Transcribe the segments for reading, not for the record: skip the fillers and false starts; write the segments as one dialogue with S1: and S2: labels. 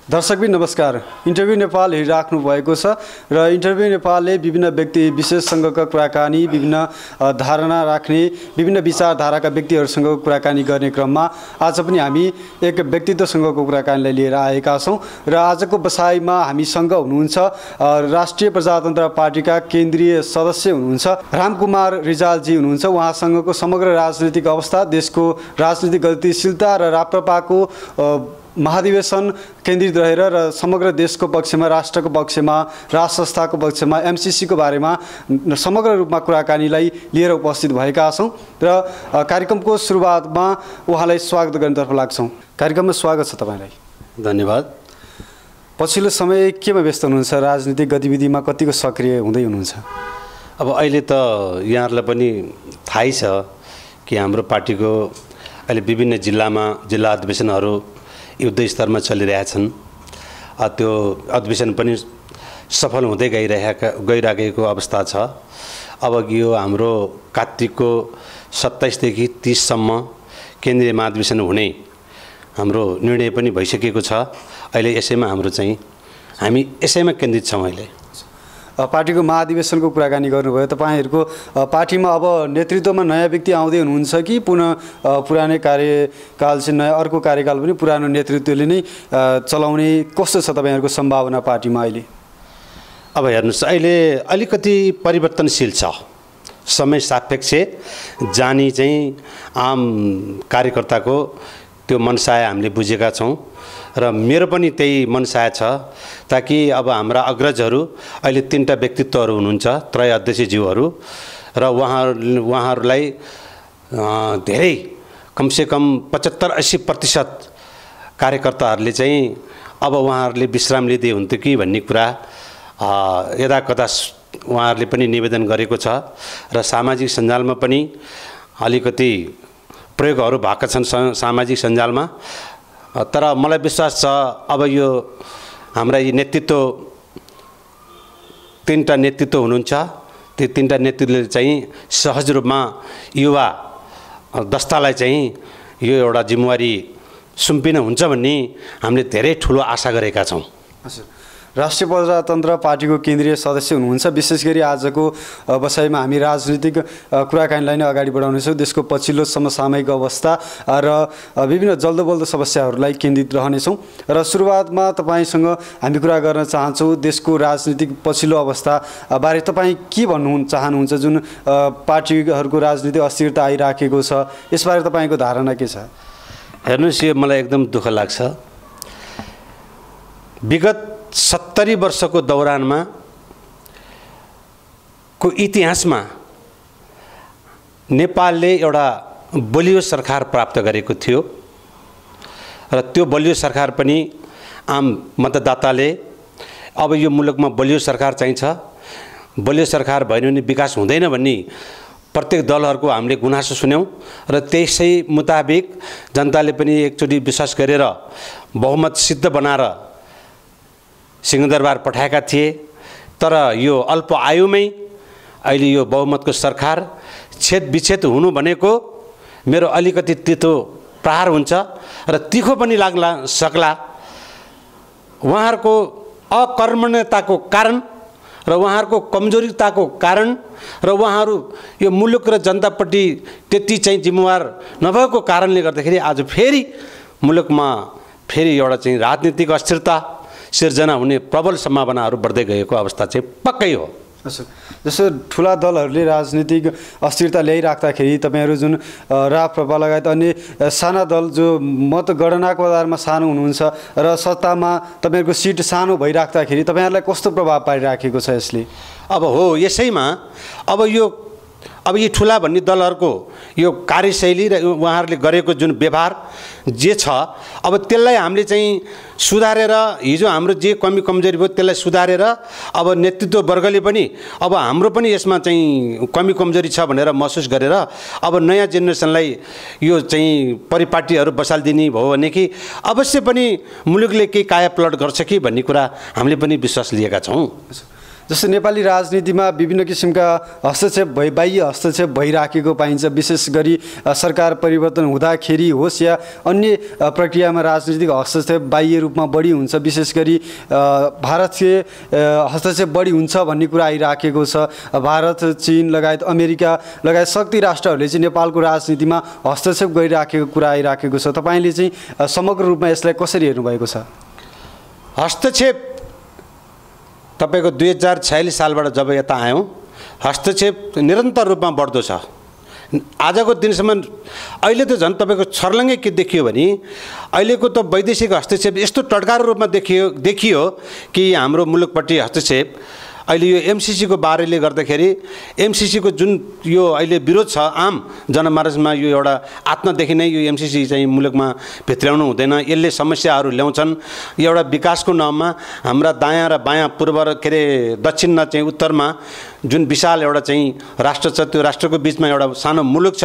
S1: दर्शकबिन नमस्कार। इन्टरभ्यू नेपाल हेरिराख्नु भएको छ र इन्टरभ्यू नेपालले विभिन्न व्यक्ति विशेषसँगका कुराकानी, विभिन्न धारणा राख्ने, विभिन्न विचारधाराका व्यक्तिहरूसँगको कुराकानी गर्ने क्रममा आज पनि हामी एक व्यक्तित्वसँगको कुराकानीलाई लिएर आएका छौँ र आजको बसाइमा हामीसँग हुनुहुन्छ राष्ट्रिय प्रजातन्त्र पार्टीका केन्द्रीय सदस्य हुनुहुन्छ रामकुमार रिजालजी हुनुहुन्छ। उहाँसँगको समग्र राजनीतिक अवस्था, देशको राजनीतिक गतिशीलता र राप्रपाको महाधिवेशन केन्द्रित रहेर र समग्र देशको पक्षमा, राष्ट्रको पक्षमा, राष्ट्र संस्थाको पक्षमा, एमसीसीको बारेमा समग्र रूपमा कुराकानीलाई लिएर उपस्थित भएका छौँ र कार्यक्रमको सुरुवातमा उहाँलाई स्वागत गर्नेतर्फ लाग्छौँ। कार्यक्रममा स्वागत छ तपाईँलाई।
S2: धन्यवाद।
S1: पछिल्लो समय केमा व्यस्त हुनुहुन्छ? राजनीतिक गतिविधिमा कतिको सक्रिय हुँदै हुनुहुन्छ?
S2: अब अहिले त यहाँहरूलाई पनि थाहै छ कि हाम्रो पार्टीको अहिले विभिन्न जिल्लामा जिल्ला अधिवेशनहरू युद्ध स्तरमा चलिरहेछन्। त्यो अधिवेशन पनि सफल हुँदै गइरहेको अवस्था छ। अब यो हाम्रो कार्तिकको 27 देखि 30 सम्म केन्द्रीय महाधिवेशन हुने हाम्रो निर्णय पनि भइसकेको छ। अहिले यसैमा हामी यसैमा केन्द्रित छौँ। अहिले
S1: पार्टीको महाधिवेशनको कुराकानी गर्नुभयो। तपाईँहरूको पार्टीमा अब नेतृत्वमा नयाँ व्यक्ति आउँदै हुनुहुन्छ कि पुनः पुरानै कार्यकाल चाहिँ नयाँ अर्को कार्यकाल पनि पुरानो नेतृत्वले नै चलाउने कस्तो छ तपाईँहरूको सम्भावना पार्टीमा अहिले?
S2: अब हेर्नुहोस्, अहिले अलिकति परिवर्तनशील छ। समय सापेक्ष जानी चाहिँ आम कार्यकर्ताको त्यो मनसाय हामीले बुझेका छौँ र मेरो पनि त्यही मनसाय छ ताकि अब हाम्रा अग्रजहरू अहिले 3टा व्यक्तित्वहरू हुनुहुन्छ, त्रय अध्यक्षज्यूहरू, र उहाँहरूलाई धेरै कमसेकम 75-80% कार्यकर्ताहरूले चाहिँ अब उहाँहरूले विश्राम लिँदै हुन्थ्यो कि भन्ने कुरा यदाकदा उहाँहरूले पनि निवेदन गरेको छ र सामाजिक सञ्जालमा पनि अलिकति प्रयोगहरू भएका छन् सामाजिक सञ्जालमा। तर मलाई विश्वास छ अब यो हाम्रा यी नेतृत्व 3टा नेतृत्व हुनुहुन्छ, त्यो 3टा नेतृत्वले चाहिँ सहज रूपमा युवा दस्तालाई चाहिँ यो एउटा जिम्मेवारी सुम्पिन हुन्छ भन्ने हामीले धेरै ठुलो आशा गरेका छौँ।
S1: राष्ट्रिय प्रजातन्त्र पार्टीको केन्द्रीय सदस्य हुनुहुन्छ। विशेष गरी आजको बसाइमा हामी राजनीतिक कुराकानीलाई नै अगाडि बढाउनेछौँ। देशको पछिल्लो समसामयिक अवस्था र विभिन्न जल्दोबल्दो समस्याहरूलाई केन्द्रित रहनेछौँ र सुरुवातमा तपाईँसँग हामी कुरा गर्न चाहन्छौँ देशको राजनीतिक पछिल्लो अवस्था बारे तपाईँ के भन्नु चाहनुहुन्छ? जुन पार्टीहरूको राजनीतिक अस्थिरता आइराखेको छ, यसबारे तपाईँको धारणा के छ?
S2: हेर्नुहोस्, यो मलाई एकदम दुःख लाग्छ। विगत 70 वर्षको दौरानमा को इतिहासमा नेपालले एउटा बलियो सरकार प्राप्त गरेको थियो र त्यो बलियो सरकार पनि आम मतदाताले अब यो मुलुकमा बलियो सरकार चाहिन्छ, बलियो सरकार भएन भने विकास हुँदैन भन्ने प्रत्येक दलहरूको हामीले गुनासो सुन्यौँ र त्यसै मुताबिक जनताले पनि एकचोटि विश्वास गरेर बहुमत सिद्ध बनाएर सिंहदरबार पठाएका थिए। तर यो अल्प आयुमै अहिले यो बहुमतको सरकार छेद हुनु भनेको मेरो अलिकति तितो प्रहार हुन्छ र तिखो पनि सक्ला। उहाँहरूको अकर्मण्यताको कारण र उहाँहरूको कमजोरीताको कारण र उहाँहरू यो मुलुक र जनतापट्टि त्यति चाहिँ जिम्मेवार नभएको कारणले गर्दाखेरि आज फेरि मुलुकमा एउटा चाहिँ राजनीतिक अस्थिरता सिर्जना हुने प्रबल सम्भावनाहरू बढ्दै गएको अवस्था चाहिँ पक्कै हो।
S1: जस्तो ठुला दलहरूले राजनीतिक अस्थिरता ल्याइराख्दाखेरि तपाईँहरू जुन राप्रपा लगायत अन्य साना दल जो मतगणनाको आधारमा सानो हुनुहुन्छ र सत्तामा तपाईँहरूको सिट सानो भइराख्दाखेरि तपाईँहरूलाई कस्तो प्रभाव पारिराखेको छ यसले?
S2: अब हो यसैमा अब यी ठुला भन्ने दलहरूको यो कार्यशैली र उहाँहरूले गरेको जुन व्यवहार जे छ अब त्यसलाई हामीले चाहिँ सुधारेर हिजो हाम्रो जे कमी कमजोरी भयो त्यसलाई सुधारेर अब नेतृत्व वर्गले पनि अब हाम्रो पनि यसमा चाहिँ कमी कमजोरी छ भनेर महसुस गरेर अब नयाँ जेनेरेसनलाई यो चाहिँ परिपाटीहरू बसालिदिने भयो भने कि अवश्य पनि मुलुकले केही कायापलट गर्छ कि भन्ने कुरा हामीले पनि विश्वास लिएका छौँ।
S1: जस्तै नेपाली राजनीतिमा विभिन्न किसिमका हस्तक्षेप बाह्य हस्तक्षेप भइराखेको पाइन्छ, विशेष गरी सरकार परिवर्तन हुँदाखेरि होस् या अन्य प्रक्रियामा राजनीतिक हस्तक्षेप बाह्य रूपमा बढी हुन्छ, विशेष गरी भारतीय हस्तक्षेप बढी हुन्छ भन्ने कुरा आइराखेको छ। भारत, चीन लगायत अमेरिका लगायत शक्ति राष्ट्रहरूले चाहिँ नेपालको राजनीतिमा हस्तक्षेप गरिराखेको कुरा आइराखेको छ। तपाईँले चाहिँ समग्र रूपमा यसलाई कसरी हेर्नुभएको छ?
S2: हस्तक्षेप तपाईँको 2046 सालबाट जब यता आयौँ, हस्तक्षेप निरन्तर रूपमा बढ्दो छ। आजको दिनसम्म अहिले त झन् तपाईँको छर्लङ्गै के देखियो भने अहिलेको त वैदेशिक हस्तक्षेप यस्तो टड्कारो रूपमा देखियो कि हाम्रो मुलुकपट्टि हस्तक्षेप अहिले यो एमसीसीको बारेले गर्दाखेरि एमसीसीको जुन यो अहिले विरोध छ आम जनमानसमा, यो एउटा आत्मदेखि नै यो एमसीसी चाहिँ मुलुकमा भित्र्याउनु हुँदैन, यसले समस्याहरू ल्याउँछन्। यो एउटा विकासको नाममा हाम्रा दायाँ र बायाँ, पूर्व र के अरे दक्षिण र चाहिँ उत्तरमा जुन विशाल एउटा चाहिँ राष्ट्र छ, त्यो राष्ट्रको बिचमा एउटा सानो मुलुक छ।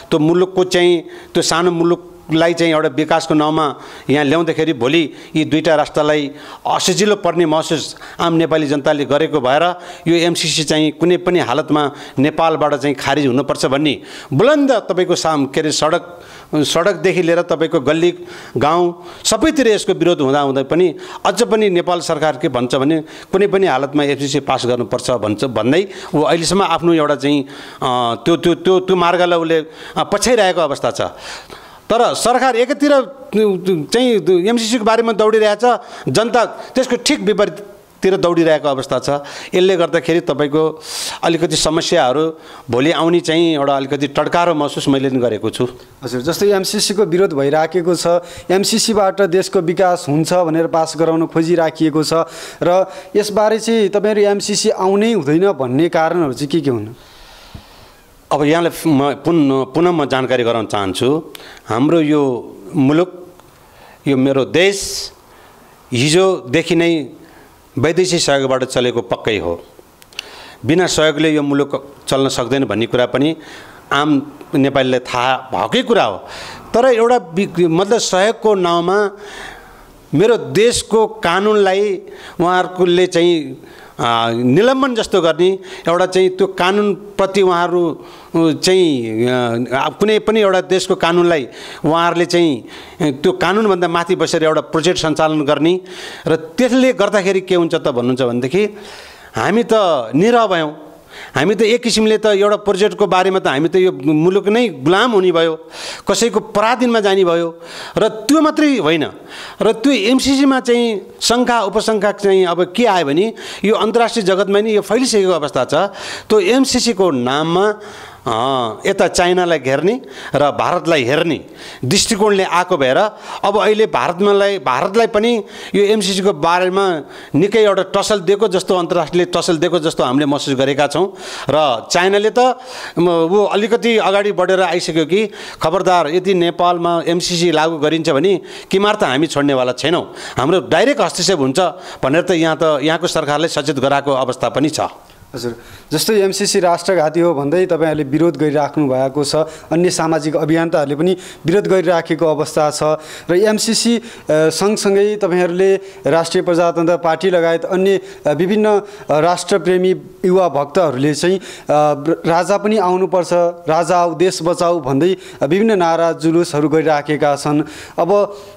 S2: त्यो मुलुकको चाहिँ त्यो सानो मुलुकलाई चाहिँ एउटा विकासको नाउँमा यहाँ ल्याउँदाखेरि भोलि यी दुईटा राष्ट्रलाई असजिलो पर्ने महसुस आम नेपाली जनताले गरेको भएर यो एमसीसी चाहिँ कुनै पनि हालतमा नेपालबाट चाहिँ खारिज हुनुपर्छ भन्ने बुलन्द तपाईँको के अरे सडकदेखि लिएर तपाईँको गल्ली गाउँ सबैतिर यसको विरोध हुँदा पनि अझ पनि नेपाल सरकार के भन्छ भने कुनै पनि हालतमा एमसीसी पास गर्नुपर्छ भन्दै ऊ अहिलेसम्म आफ्नो एउटा चाहिँ त्यो मार्गलाई उसले पछ्याइरहेको अवस्था छ। तर सरकार एकातिर चाहिँ एमसीसीको बारेमा दौडिरहेछ, जनता त्यसको ठिक विपरीततिर दौडिरहेको अवस्था छ। यसले गर्दाखेरि तपाईँको अलिकति समस्याहरू भोलि आउने चाहिँ एउटा अलिकति टड्कारो महसुस मैले पनि गरेको छु।
S1: हजुर, जस्तै एमसीसीको विरोध भइराखेको छ, एमसीसीबाट देशको विकास हुन्छ भनेर पास गराउन खोजिराखिएको छ र यसबारे चाहिँ तपाईँहरू एमसीसी आउनै हुँदैन भन्ने कारणहरू चाहिँ के हुन्?
S2: अब यहाँलाई पुनः म जानकारी गराउन चाहन्छु। हाम्रो यो मुलुक, यो मेरो देश हिजोदेखि नै वैदेशिक सहयोगबाट चलेको पक्कै हो। बिना सहयोगले यो मुलुक चल्न सक्दैन भन्ने कुरा पनि आम नेपालीलाई थाहा भएकै कुरा हो। तर एउटा मतलब सहयोगको नाउँमा मेरो देशको कानुनलाई उहाँहरूले चाहिँ निलम्बन जस्तो गर्ने एउटा चाहिँ त्यो कानुनप्रति उहाँहरू चाहिँ कुनै पनि एउटा देशको कानुनलाई उहाँहरूले चाहिँ त्यो कानुनभन्दा माथि बसेर एउटा प्रोजेक्ट सञ्चालन गर्ने र त्यसले गर्दाखेरि के हुन्छ त भन्नुहुन्छ भनेदेखि हामी त निरह भयौँ। हामी त एक किसिमले त एउटा प्रोजेक्टको बारेमा त हामी त यो मुलुक नै गुलाम हुने भयो, कसैको पराधीनमा जाने भयो। र त्यो मात्रै होइन, र त्यो एमसीसीमा चाहिँ शङ्का उपशङ्का चाहिँ अब के आयो भने यो अन्तर्राष्ट्रिय जगतमा नि यो फैलिसकेको अवस्था छ। त्यो एमसीसीको नाममा यता चाइनालाई घेर्ने र भारतलाई हेर्ने दृष्टिकोणले आएको भएर अब अहिले भारतलाई पनि यो एमसीसीको बारेमा निकै एउटा टसल दिएको जस्तो, अन्तर्राष्ट्रिय टसल दिएको जस्तो हामीले महसुस गरेका छौँ। र चाइनाले त ऊ अलिकति अगाडि बढेर आइसक्यो कि खबरदार यदि नेपालमा एमसीसी लागू गरिन्छ भने किमार त हामी छोड्नेवाला छैनौँ, हाम्रो डाइरेक्ट हस्तक्षेप हुन्छ भनेर त यहाँको सरकारले सचेत गराएको अवस्था पनि छ।
S1: हजुर, जस्तै एमसीसी राष्ट्रघाती हो भन्दै तपाईँहरूले विरोध गरिराख्नु भएको छ, अन्य सामाजिक अभियन्ताहरूले पनि विरोध गरिराखेको अवस्था छ र एमसीसी सँगसँगै तपाईँहरूले राष्ट्रिय प्रजातन्त्र पार्टी लगायत अन्य विभिन्न राष्ट्रप्रेमी युवा भक्तहरूले चाहिँ राजा पनि आउनुपर्छ, राजा आऊ देश बचाऊ भन्दै विभिन्न नारा जुलुसहरू गरिराखेका छन्। अब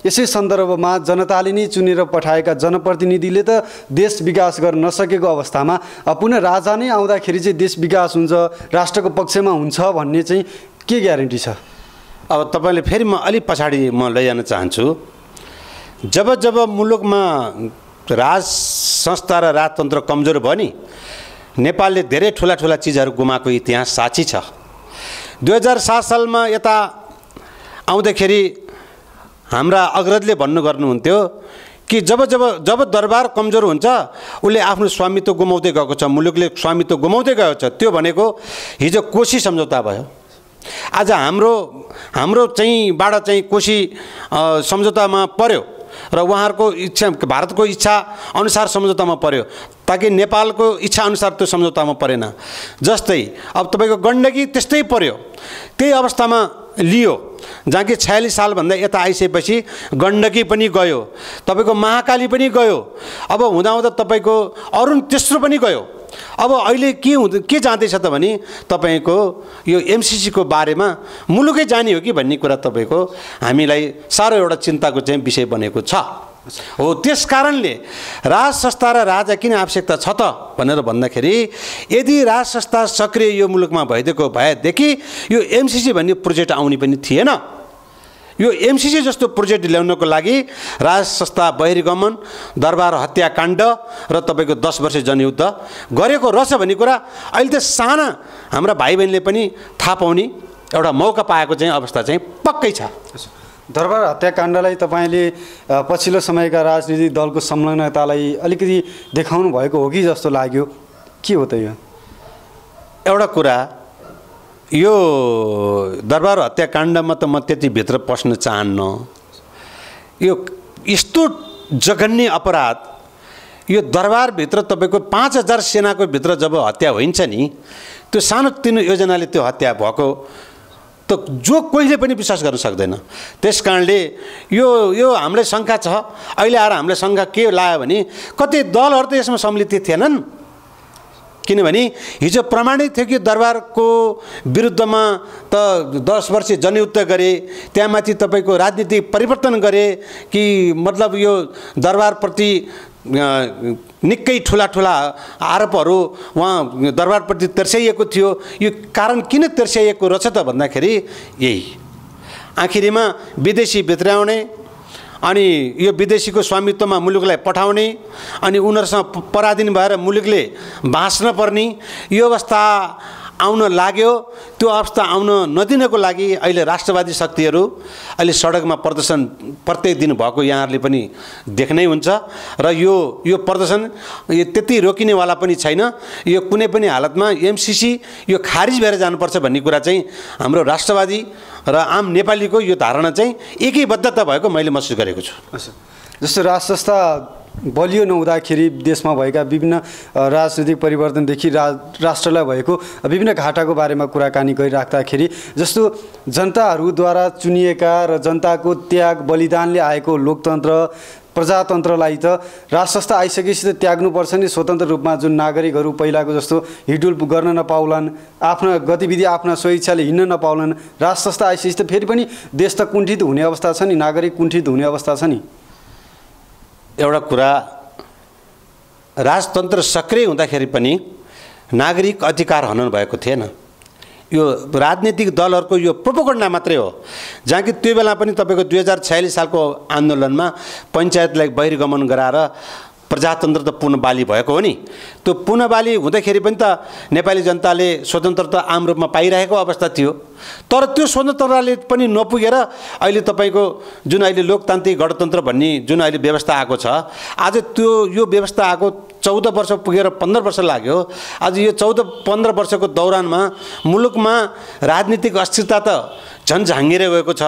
S1: यसै सन्दर्भमा जनताले नै चुनेर पठाएका जनप्रतिनिधिले त देश विकास गर्न नसकेको अवस्थामा पुनः राजा नै आउँदाखेरि चाहिँ देश विकास हुन्छ, राष्ट्रको पक्षमा हुन्छ भन्ने चाहिँ के ग्यारेन्टी छ?
S2: अब तपाईँले फेरि म अलिक पछाडि म लैजान चाहन्छु। जब मुलुकमा राज संस्था र राजतन्त्र कमजोर भयो नि, नेपालले धेरै ठुला चिजहरू गुमाएको इतिहास साक्षी छ। 2007 सालमा यता आउँदाखेरि हाम्रा अग्रजले गर्नुहुन्थ्यो कि जब दरबार कमजोर हुन्छ उसले आफ्नो स्वामित्व गुमाउँदै गएको छ, मुलुकले स्वामित्व गुमाउँदै गएको छ। त्यो भनेको हिजो कोशी सम्झौता भयो। आज हाम्रो चाहिँबाट चाहिँ कोशी सम्झौतामा पर्यो र उहाँहरूको इच्छा, भारतको इच्छा अनुसार सम्झौतामा पर्यो, ताकि नेपालको इच्छा अनुसार त्यो सम्झौतामा परेन। जस्तै अब तपाईँको गण्डकी त्यस्तै पर्यो। त्यही अवस्थामा लियो, जहाँ कि 46 सालभन्दा यता आइसकेपछि गण्डकी पनि गयो, तपाईँको महाकाली पनि गयो, अब हुँदाहुँदा तपाईँको अरुण तेस्रो पनि गयो। अब अहिले के जाँदैछ त भने तपाईँको यो एमसिसीको बारेमा मुलुकै जाने हो कि भन्ने कुरा तपाईँको हामीलाई साह्रो एउटा चिन्ताको चाहिँ विषय बनेको छ। हो, त्यस कारणले राज संस्था र राजा किन आवश्यकता छ त भनेर भन्दाखेरि यदि राज संस्था सक्रिय यो मुलुकमा भइदिएको भएदेखि यो एमसिसी भन्ने प्रोजेक्ट आउने पनि थिएन। यो एमसिसी जस्तो प्रोजेक्ट ल्याउनको लागि राज संस्था बहिर्गमन, दरबार हत्याकाण्ड र तपाईँको 10 वर्ष जनयुद्ध गरेको रहेछ भन्ने कुरा अहिले त साना हाम्रा भाइ बहिनीले पनि थाहा पाउने एउटा मौका पाएको चाहिँ अवस्था चाहिँ पक्कै छ।
S1: दरबार हत्याकाण्डलाई तपाईँले पछिल्लो समयका राजनीतिक दलको संलग्नतालाई अलिकति देखाउनु भएको हो कि जस्तो लाग्यो, के हो त यो?
S2: एउटा कुरा, यो दरबार हत्याकाण्डमा त म त्यति भित्र पस्न चाहन्न। यो यस्तो जघन्य अपराध, यो दरबारभित्र तपाईँको 5000 सेनाको भित्र जब हत्या हुन्छ नि, त्यो सानोतिनो योजनाले त्यो हत्या भएको त जो कोहीले पनि विश्वास गर्न सक्दैन। त्यस कारणले यो हामीलाई शङ्का छ। अहिले आएर हामीलाई शङ्का के लाग्यो भने कति दलहरू त यसमा सम्मिलित थिएनन्, किनभने हिजो प्रमाणित थियो कि दरबारको विरुद्धमा त 10 वर्ष जनयुद्ध गरे, त्यहाँमाथि तपाईँको राजनीतिक परिवर्तन गरे कि मतलब यो दरबारप्रति निकै ठुला आरोपहरू उहाँ दरबारप्रति तर्स्याइएको थियो। यो कारण किन तर्स्याइएको रहेछ त भन्दाखेरि यही आखिरीमा विदेशी भित्र्याउने अनि यो विदेशीको स्वामित्वमा मुलुकलाई पठाउने अनि उनीहरूसँग पराधीन भएर मुलुकले बाँच्न पर्ने यो अवस्था आउन लाग्यो। त्यो अवस्था आउन नदिनको लागि अहिले राष्ट्रवादी शक्तिहरू अहिले सडकमा प्रदर्शन प्रत्येक दिन भएको यहाँहरूले पनि देख्नै हुन्छ र यो प्रदर्शन त्यति रोकिनेवाला पनि छैन। यो कुनै पनि हालतमा एमसिसी यो खारिज भएर जानुपर्छ भन्ने कुरा चाहिँ हाम्रो राष्ट्रवादी र आम नेपालीको यो धारणा चाहिँ एकैबद्धता भएको मैले महसुस गरेको छु।
S1: जस्तो राज संस्था बलियो नहुँदाखेरि देशमा भएका विभिन्न राजनीतिक परिवर्तनदेखि राष्ट्रलाई भएको विभिन्न घाटाको बारेमा कुराकानी गरिराख्दाखेरि जस्तो जनताहरूद्वारा चुनिएका र जनताको त्याग बलिदानले आएको लोकतन्त्र प्रजातन्त्रलाई त राज संस्था आइसकेपछि त त्याग्नुपर्छ नि। स्वतन्त्र रूपमा जुन नागरिकहरू पहिलाको जस्तो हिडुल गर्न नपाउलान्, आफ्ना गतिविधि आफ्ना स्वेच्छाले हिँड्न नपाउलान्, राज संस्था आइसकेपछि त फेरि पनि देश त कुण्ठित हुने अवस्था छ नि, नागरिक कुण्ठित हुने अवस्था छ नि।
S2: एउटा कुरा, राजतन्त्र सक्रिय हुँदाखेरि पनि नागरिक अधिकार हनन भएको थिएन। यो राजनीतिक दलहरूको यो प्रोपोगन्डा मात्रै हो। जहाँ कि त्यो बेला पनि तपाईँको 2046 सालको आन्दोलनमा पञ्चायतलाई बहिर्गमन गराएर प्रजातन्त्र त पूर्ण बाली भएको हो नि। त्यो पूर्ण बाली हुँदाखेरि पनि त नेपाली जनताले स्वतन्त्रता आम रूपमा पाइरहेको अवस्था थियो। तर त्यो स्वतन्त्रताले पनि नपुगेर अहिले तपाईँको जुन अहिले लोकतान्त्रिक गणतन्त्र भन्ने जुन अहिले व्यवस्था आएको छ, आज यो व्यवस्था आएको 14 वर्ष पुगेर 15 वर्ष लाग्यो। आज यो 14-15 वर्षको दौरानमा मुलुकमा राजनीतिक अस्थिरता त झन् झाँगिएर गएको छ।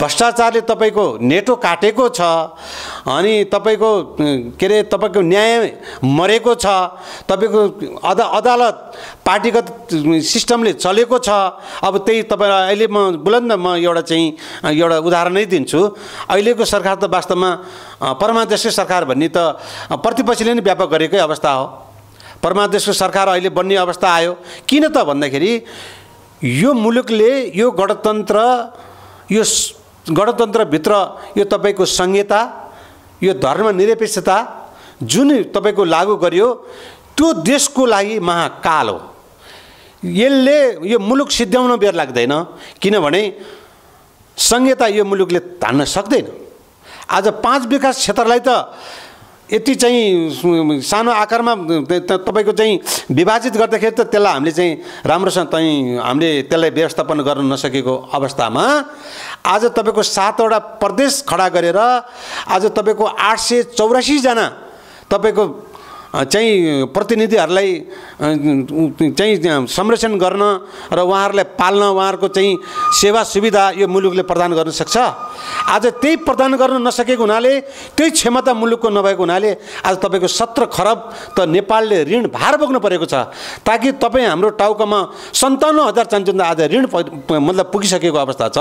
S2: भ्रष्टाचारले तपाईँको नेटो काटेको छ अनि तपाईँको के अरे तपाईँको न्याय मरेको छ, तपाईँको अदालत पार्टीगत सिस्टमले चलेको छ। अब त्यही तपाईँ अहिले म बुलन्द म एउटा उदाहरणै दिन्छु। अहिलेको सरकार त वास्तवमा परमादेशी सरकार भन्ने त प्रतिपक्षले नै व्यापक गरेकै अवस्था हो। परमादेशको सरकार अहिले बन्ने अवस्था आयो। किन त भन्दाखेरि यो मुलुकले यो गणतन्त्रभित्र यो तपाईँको संहिता, यो धर्मनिरपेक्षता जुन तपाईँको लागू गरियो त्यो देशको लागि महाकाल हो। यसले यो मुलुक सिद्ध्याउन बेर लाग्दैन, किनभने संहिता यो मुलुकले तान्न सक्दैन। आज 5 विकास क्षेत्रलाई त यति चाहिँ सानो आकारमा तपाईँको चाहिँ विभाजित गर्दाखेरि त त्यसलाई हामीले चाहिँ राम्रोसँग हामीले त्यसलाई व्यवस्थापन गर्न नसकेको अवस्थामा आज तपाईँको 7वटा प्रदेश खडा गरेर आज तपाईँको 884 जना तपाईँको चाहिँ प्रतिनिधिहरूलाई चाहिँ संरक्षण गर्न र उहाँहरूलाई पाल्न उहाँहरूको चाहिँ सेवा सुविधा यो मुलुकले प्रदान गर्न सक्छ। आज त्यही प्रदान गर्न नसकेको हुनाले त्यही क्षमता मुलुकको नभएको हुनाले आज तपाईँको 17 खरब त नेपालले ऋण भार बोक्नु परेको छ ताकि तपाईँ हाम्रो टाउकोमा 57,000 चान्चुन्द आज ऋण मतलब पुगिसकेको अवस्था छ।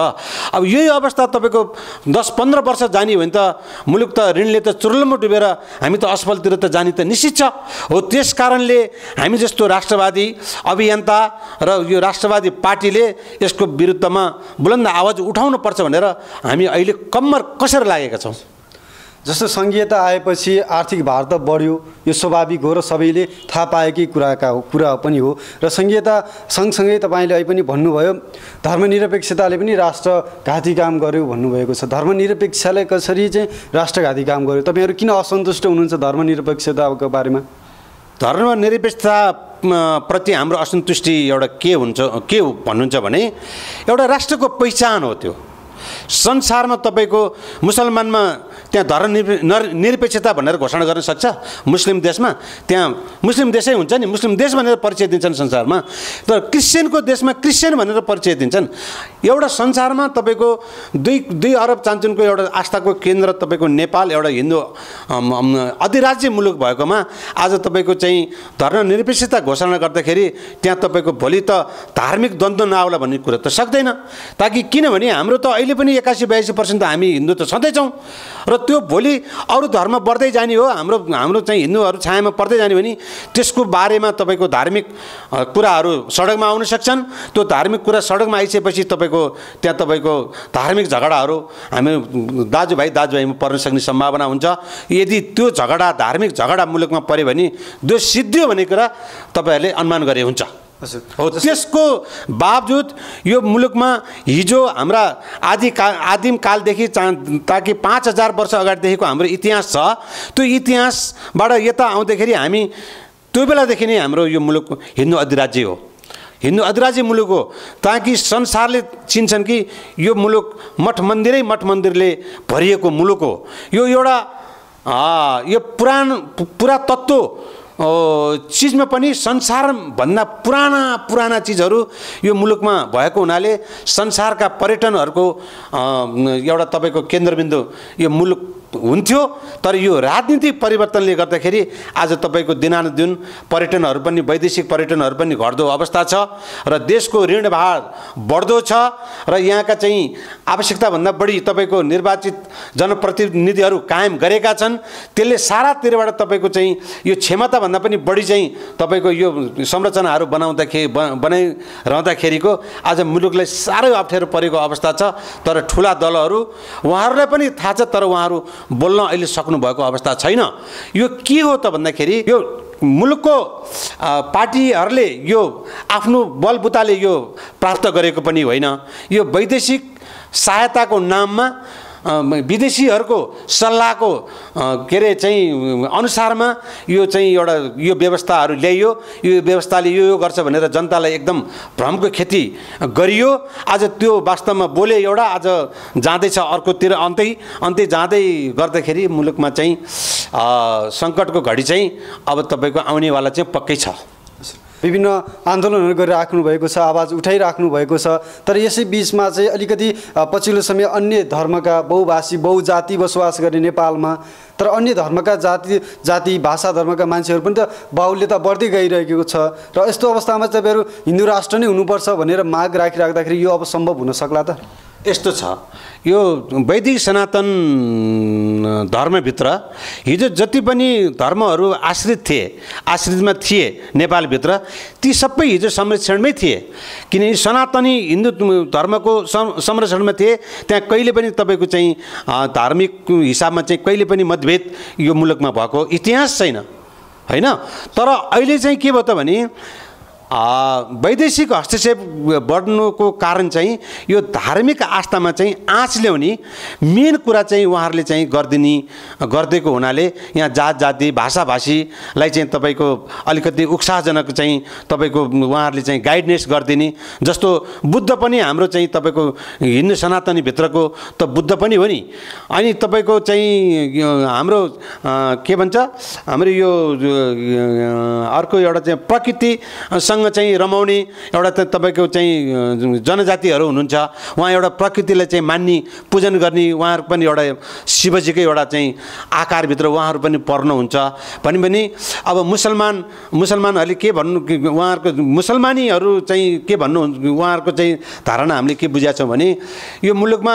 S2: अब यही अवस्था तपाईँको 10-15 वर्ष जाने भने त मुलुक त ऋणले त चुरुलमा डुबेर हामी त असफलतिर त जाने त निश्चित छ। हो त्यस कारणले हामी जस्तो राष्ट्रवादी अभियन्ता र यो राष्ट्रवादी पार्टीले यसको विरुद्धमा बुलन्द आवाज उठाउनु पर्छ भनेर हामी अहिले कम्मर कसेर लागेका छौँ।
S1: जस्तो सङ्घीयता आएपछि आर्थिक भार त बढ्यो, यो स्वाभाविक हो र सबैले थाहा पाएकै कुरा पनि हो र सङ्घीयता सँगसँगै तपाईँले अहिले पनि भन्नुभयो धर्मनिरपेक्षताले पनि राष्ट्रघाती काम गर्यो भन्नुभएको छ। धर्मनिरपेक्षताले कसरी चाहिँ राष्ट्रघाती काम गर्यो? तपाईँहरू किन असन्तुष्ट हुनुहुन्छ धर्मनिरपेक्षताको बारेमा?
S2: धर्मनिरपेक्षता प्रति हाम्रो असन्तुष्टि एउटा के भन्नुहुन्छ भने एउटा राष्ट्रको पहिचान हो। त्यो संसारमा तपाईँको मुसलमानमा त्यहाँ धर्मनिरपेक्षता भनेर घोषणा गर्न सक्छ? मुस्लिम देशमा त्यहाँ मुस्लिम देशै हुन्छ नि, मुस्लिम देश भनेर परिचय दिन्छन् संसारमा। तर क्रिस्चियनको देशमा क्रिस्चियन भनेर परिचय दिन्छन्। एउटा संसारमा तपाईँको 2 अरब चान्चुनको एउटा आस्थाको केन्द्र तपाईँको नेपाल एउटा हिन्दू अधिराज्य मुलुक भएकोमा आज तपाईँको चाहिँ धर्मनिरपेक्षता घोषणा गर्दाखेरि त्यहाँ तपाईँको भोलि त धार्मिक द्वन्द्व नआउला भन्ने कुरा त सक्दैन। ताकि किनभने हाम्रो त अहिले पनि 81-82% त हामी हिन्दू त छँदैछौँ र त्यो भोलि अरू धर्म बढ्दै जाने हो, हाम्रो चाहिँ हिन्दूहरू छायामा पर्दै जाने भने त्यसको बारेमा तपाईँको धार्मिक कुराहरू सडकमा आउन सक्छन्। त्यो धार्मिक कुरा सडकमा आइसकेपछि तपाईँको त्यहाँ तपाईँको धार्मिक झगडाहरू हामी दाजुभाइमा पर्न सक्ने सम्भावना हुन्छ। यदि त्यो झगडा धार्मिक झगडा मुलुकमा पऱ्यो भने त्यो सिद्धियो भन्ने कुरा तपाईँहरूले अनुमान गरे हुन्छ। हो त्यसको बावजुद यो मुलुकमा हिजो हाम्रा आदिम कालदेखि ताकि 5000 वर्ष अगाडिदेखिको हाम्रो इतिहास छ। त्यो इतिहासबाट यता आउँदाखेरि हामी त्यो बेलादेखि नै हाम्रो यो मुलुक हिन्दू अधिराज्य हो, हिन्दू अधिराज्य मुलुक हो। ताकि संसारले चिन्छन् कि यो मुलुक मठ मन्दिरले भरिएको मुलुक हो। यो एउटा यो पुरातत्व चिजमा पनि संसारभन्दा पुराना चिजहरू यो मुलुकमा भएको हुनाले संसारका पर्यटनहरूको एउटा तपाईँको केन्द्रबिन्दु यो मुलुक हुन्थ्यो। तर यो राजनीतिक परिवर्तनले गर्दाखेरि आज तपाईँको दिनानुदिन पर्यटनहरू पनि वैदेशिक पर्यटनहरू पनि घट्दो अवस्था छ र देशको ऋण भार बढ्दो छ र यहाँका चाहिँ आवश्यकताभन्दा बढी तपाईँको निर्वाचित जनप्रतिनिधिहरू कायम गरेका छन्। त्यसले सारातिरबाट तपाईँको चाहिँ यो क्षमताभन्दा पनि बढी चाहिँ तपाईँको यो संरचनाहरू बनाइरहँदाखेरिको आज मुलुकलाई साह्रै अप्ठ्यारो परेको अवस्था छ। तर ठुला दलहरू उहाँहरूलाई पनि थाहा छ तर उहाँहरू बोल्न अहिले सक्नु भएको अवस्था छैन। यो के हो त भन्दाखेरि यो मुलुकको पार्टीहरूले यो आफ्नो बलबुताले यो प्राप्त गरेको पनि होइन। यो वैदेशिक सहायताको नाममा विदेशीहरूको सल्लाहको के अरे चाहिँ अनुसारमा यो चाहिँ एउटा यो व्यवस्थाहरू ल्याइयो। यो व्यवस्थाले यो गर्छ भनेर जनतालाई एकदम भ्रमको खेती गरियो। आज त्यो वास्तवमा बोले एउटा आज जाँदैछ अर्कोतिर अन्त्य जाँदै गर्दाखेरि मुलुकमा चाहिँ सङ्कटको घडी चाहिँ अब तपाईँको आउनेवाला चाहिँ पक्कै छ।
S1: विभिन्न आन्दोलनहरू गरिराख्नु भएको छ, आवाज उठाइराख्नु भएको छ। तर यसै बिचमा चाहिँ अलिकति पछिल्लो समय अन्य धर्मका बहुभाषी बहुजाति बसोबास गर्ने नेपालमा तर अन्य धर्मका जाति भाषा धर्मका मान्छेहरू पनि त बाहुल्यता बढ्दै गइरहेको छ र यस्तो अवस्थामा तपाईँहरू हिन्दू राष्ट्र नै हुनुपर्छ भनेर माग राखिराख्दाखेरि यो अब सम्भव हुन सक्ला त?
S2: यस्तो छ, यो वैदिक सनातन धर्मभित्र हिजो जति पनि धर्महरू आश्रितमा थिए नेपालभित्र ती सबै हिजो संरक्षणमै थिए। किनकि सनातनी हिन्दू धर्मको संरक्षणमा थिए। त्यहाँ कहिले पनि तपाईँको चाहिँ धार्मिक हिसाबमा चाहिँ कहिले पनि मतभेद यो मुलुकमा भएको इतिहास छैन, होइन। तर अहिले चाहिँ के भयो त भने वैदेशिक हस्तक्षेप बढ्नुको कारण चाहिँ यो धार्मिक आस्थामा चाहिँ आँच ल्याउने मेन कुरा चाहिँ उहाँहरूले चाहिँ गरिदिएको हुनाले यहाँ जात जाति भाषाभाषीलाई चाहिँ तपाईँको अलिकति उत्साहजनक चाहिँ तपाईँको उहाँहरूले चाहिँ गाइडनेस गरिदिने जस्तो बुद्ध पनि हाम्रो चाहिँ तपाईँको हिन्दू सनातनीभित्रको त बुद्ध पनि हो नि अनि तपाईँको चाहिँ हाम्रो के भन्छ हाम्रो यो अर्को एउटा चाहिँ प्रकृतिसँग चाहिँ रमाउने एउटा त तपाईँको चाहिँ जनजातिहरू हुनुहुन्छ उहाँ एउटा प्रकृतिलाई चाहिँ मान्ने पूजन गर्ने उहाँहरू पनि एउटा शिवजीकै एउटा चाहिँ आकारभित्र उहाँहरू पनि पर्नुहुन्छ भने अब मुसलमानहरूले के भन्नु उहाँहरूको मुसलमानीहरू चाहिँ के भन्नु उहाँहरूको चाहिँ धारणा हामीले के बुझेका छौँ भने यो मुलुकमा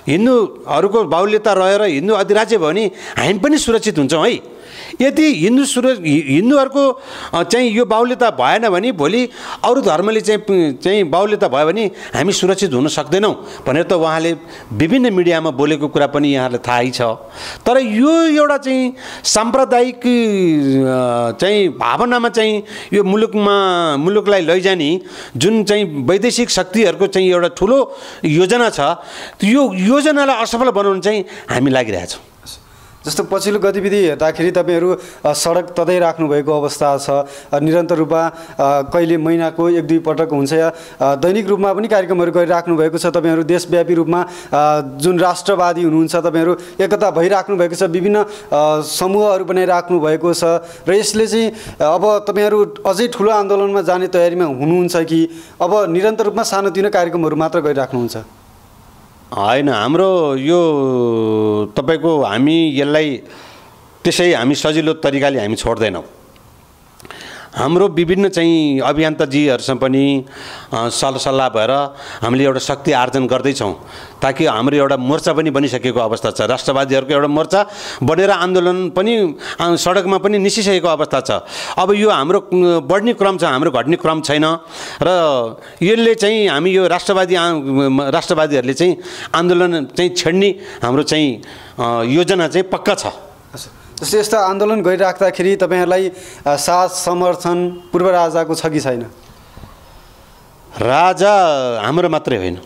S2: हिन्दूहरूको बाहुल्यता रहेर हिन्दू अधिराज्य भयो भने हामी पनि सुरक्षित हुन्छौँ है यदि हिन्दूहरूको चाहिँ यो बाहुल्यता भएन भने भोलि अरू धर्मले चाहिँ बाहुल्यता भयो भने हामी सुरक्षित हुन सक्दैनौँ भनेर त उहाँले विभिन्न मिडियामा बोलेको कुरा पनि यहाँलाई थाहै छ तर यो एउटा चाहिँ साम्प्रदायिक चाहिँ भावनामा चाहिँ यो मुलुकलाई लैजाने जुन चाहिँ वैदेशिक शक्तिहरूको चाहिँ एउटा ठुलो योजना छ यो योजनालाई असफल बनाउन चाहिँ हामी लागिरहेछौँ
S1: जस्तो पछिल्लो गतिविधि हेर्दाखेरि तपाईँहरू सडक ततै राख्नुभएको अवस्था छ निरन्तर रूपमा कहिले महिनाको 1-2 पटक हुन्छ या दैनिक रूपमा पनि कार्यक्रमहरू गरिराख्नु भएको छ तपाईँहरू देशव्यापी रूपमा जुन राष्ट्रवादी हुनुहुन्छ तपाईँहरू एकता भइराख्नु भएको छ विभिन्न समूहहरू बनाइराख्नु भएको छ र यसले चाहिँ अब तपाईँहरू अझै ठुलो आन्दोलनमा जाने तयारीमा हुनुहुन्छ कि अब निरन्तर रूपमा सानोतिनो कार्यक्रमहरू मात्र गरिराख्नुहुन्छ
S2: होइन हाम्रो यो तपाईँको हामी यसलाई त्यसै हामी सजिलो तरिकाले हामी छोड्दैनौँ हाम्रो विभिन्न चाहिँ अभियन्ताजीहरूसँग पनि सल्लाह भएर हामीले एउटा शक्ति आर्जन गर्दैछौँ ताकि हाम्रो एउटा मोर्चा पनि बनिसकेको अवस्था छ राष्ट्रवादीहरूको एउटा मोर्चा बनेर आन्दोलन पनि सडकमा पनि निस्किसकेको अवस्था छ अब यो हाम्रो बढ्ने क्रम छ हाम्रो घट्ने क्रम छैन र यसले चाहिँ हामी यो राष्ट्रवादीहरूले चाहिँ आन्दोलन चाहिँ छेड्ने हाम्रो चाहिँ योजना चाहिँ पक्का छ
S1: जस्तो यस्तो आन्दोलन गरिराख्दाखेरि तपाईँहरूलाई साथ समर्थन पूर्व राजाको छ कि छैन
S2: राजा हाम्रो मात्रै होइन